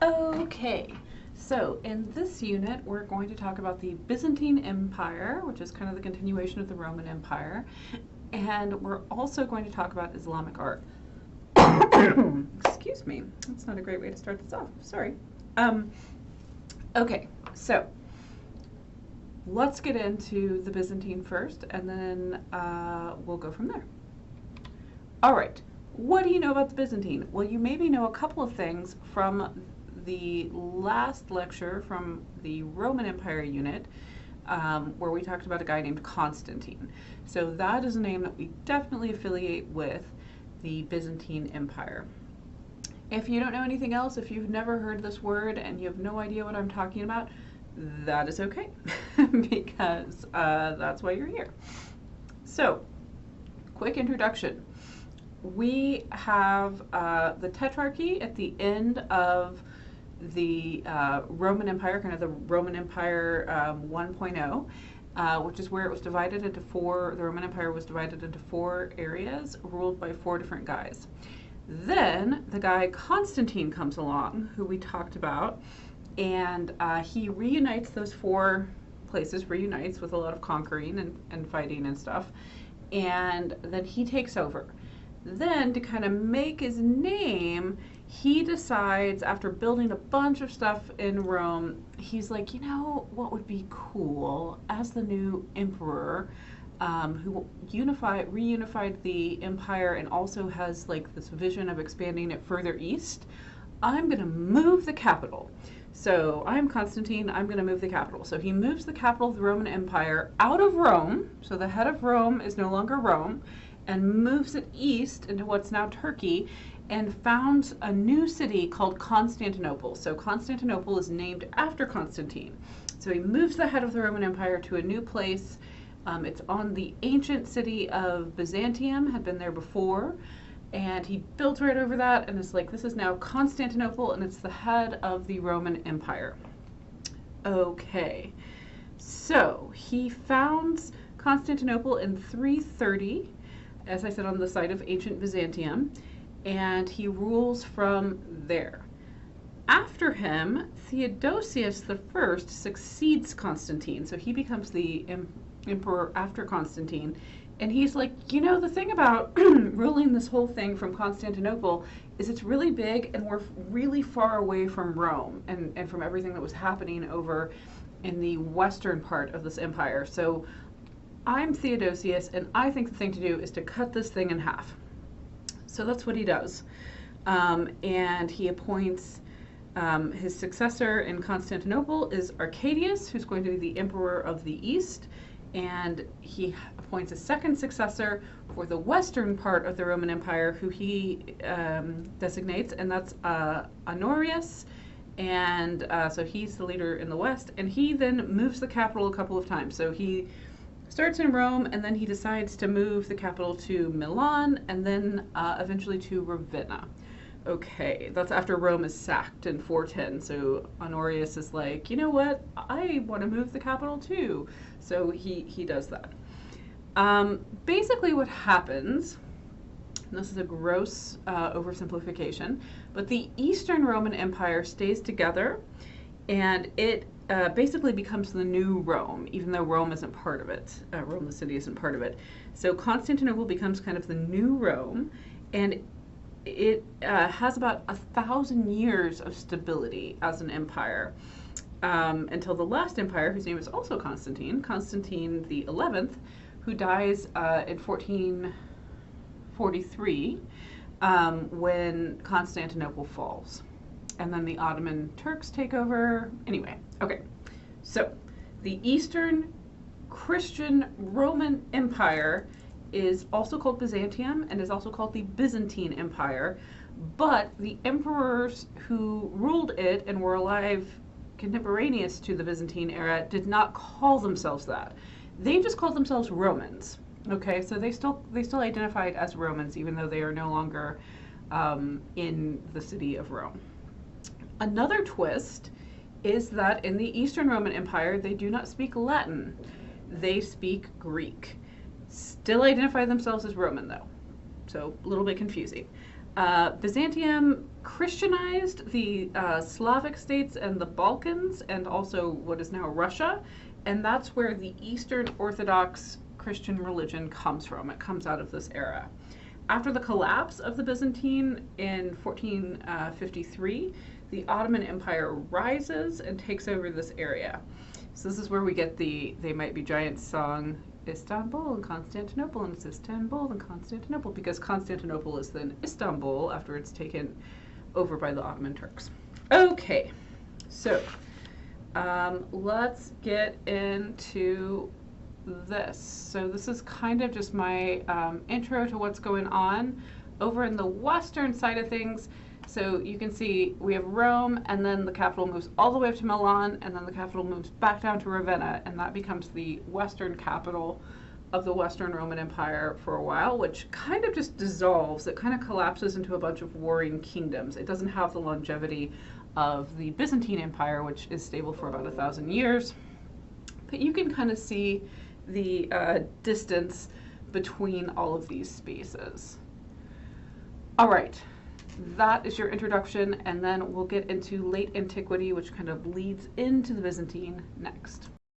Okay, so in this unit, we're going to talk about the Byzantine Empire, which is kind of the continuation of the Roman Empire, and we're also going to talk about Islamic art. Excuse me, that's not a great way to start this off. Sorry. Okay, so let's get into the Byzantine first, and then we'll go from there. All right, what do you know about the Byzantine? Well, you maybe know a couple of things from the last lecture from the Roman Empire unit, where we talked about a guy named Constantine. So that is a name that we definitely affiliate with the Byzantine Empire. If you don't know anything else, if you've never heard this word and you have no idea what I'm talking about, that is okay, because that's why you're here. So, quick introduction. We have the Tetrarchy at the end of the Roman Empire, kind of the Roman Empire 1.0, which is where it was divided into four. The Roman Empire was divided into four areas, ruled by four different guys. Then the guy Constantine comes along, who we talked about, and he reunites those four places, reunites with a lot of conquering and fighting and stuff, and then he takes over. Then, to kind of make his name, he decides, after building a bunch of stuff in Rome, he's like, you know what would be cool as the new emperor, who reunified the empire and also has like this vision of expanding it further east. I'm going to move the capital. So I'm Constantine, I'm going to move the capital. So he moves the capital of the Roman Empire out of Rome, so the head of Rome is no longer Rome, and moves it east into what's now Turkey, and founds a new city called Constantinople. So Constantinople is named after Constantine. So he moves the head of the Roman Empire to a new place. It's on the ancient city of Byzantium, had been there before, and he built right over that, and it's like, this is now Constantinople, and it's the head of the Roman Empire. Okay, so he founds Constantinople in 330, as I said, on the site of ancient Byzantium, and he rules from there. After him, Theodosius I succeeds Constantine, so he becomes the emperor after Constantine, and he's like, you know, the thing about ruling this whole thing from Constantinople is it's really big and we're really far away from Rome and from everything that was happening over in the western part of this empire. So I'm Theodosius, and I think the thing to do is to cut this thing in half. So that's what he does. And he appoints his successor in Constantinople is Arcadius, who's going to be the emperor of the East. And he appoints a second successor for the western part of the Roman Empire, who he designates, and that's Honorius. And so he's the leader in the west, and he then moves the capital a couple of times. So he starts in Rome, and then he decides to move the capital to Milan, and then eventually to Ravenna. Okay, that's after Rome is sacked in 410, so Honorius is like, you know what, I want to move the capital too. So he does that. Basically what happens, and this is a gross oversimplification, but the Eastern Roman Empire stays together, and it basically becomes the new Rome, even though Rome isn't part of it. Rome, the city, isn't part of it. So Constantinople becomes kind of the new Rome, and it has about 1,000 years of stability as an empire, until the last empire, whose name is also Constantine the 11th, who dies in 1443 when Constantinople falls. And then the Ottoman Turks take over. Anyway, okay. So the Eastern Christian Roman Empire is also called Byzantium and is also called the Byzantine Empire, but the emperors who ruled it and were alive contemporaneous to the Byzantine era did not call themselves that. They just called themselves Romans. Okay, so they still identified as Romans, even though they are no longer in the city of Rome. Another twist is that in the Eastern Roman Empire, they do not speak Latin. They speak Greek. Still identify themselves as Roman, though. So a little bit confusing. Byzantium Christianized the Slavic states and the Balkans, and also what is now Russia, and that's where the Eastern Orthodox Christian religion comes from. It comes out of this era. After the collapse of the Byzantine in 1453, the Ottoman Empire rises and takes over this area. So this is where we get the They Might Be Giants song, Istanbul and Constantinople, and it's Istanbul and Constantinople, because Constantinople is then Istanbul after it's taken over by the Ottoman Turks. Okay, so let's get into this. So this is kind of just my intro to what's going on over in the western side of things. So you can see we have Rome, and then the capital moves all the way up to Milan, and then the capital moves back down to Ravenna, and that becomes the western capital of the Western Roman Empire for a while, which kind of just dissolves. It kind of collapses into a bunch of warring kingdoms. It doesn't have the longevity of the Byzantine Empire, which is stable for about 1,000 years. But you can kind of see the distance between all of these spaces. All right. That is your introduction, and then we'll get into late antiquity, which kind of leads into the Byzantine next.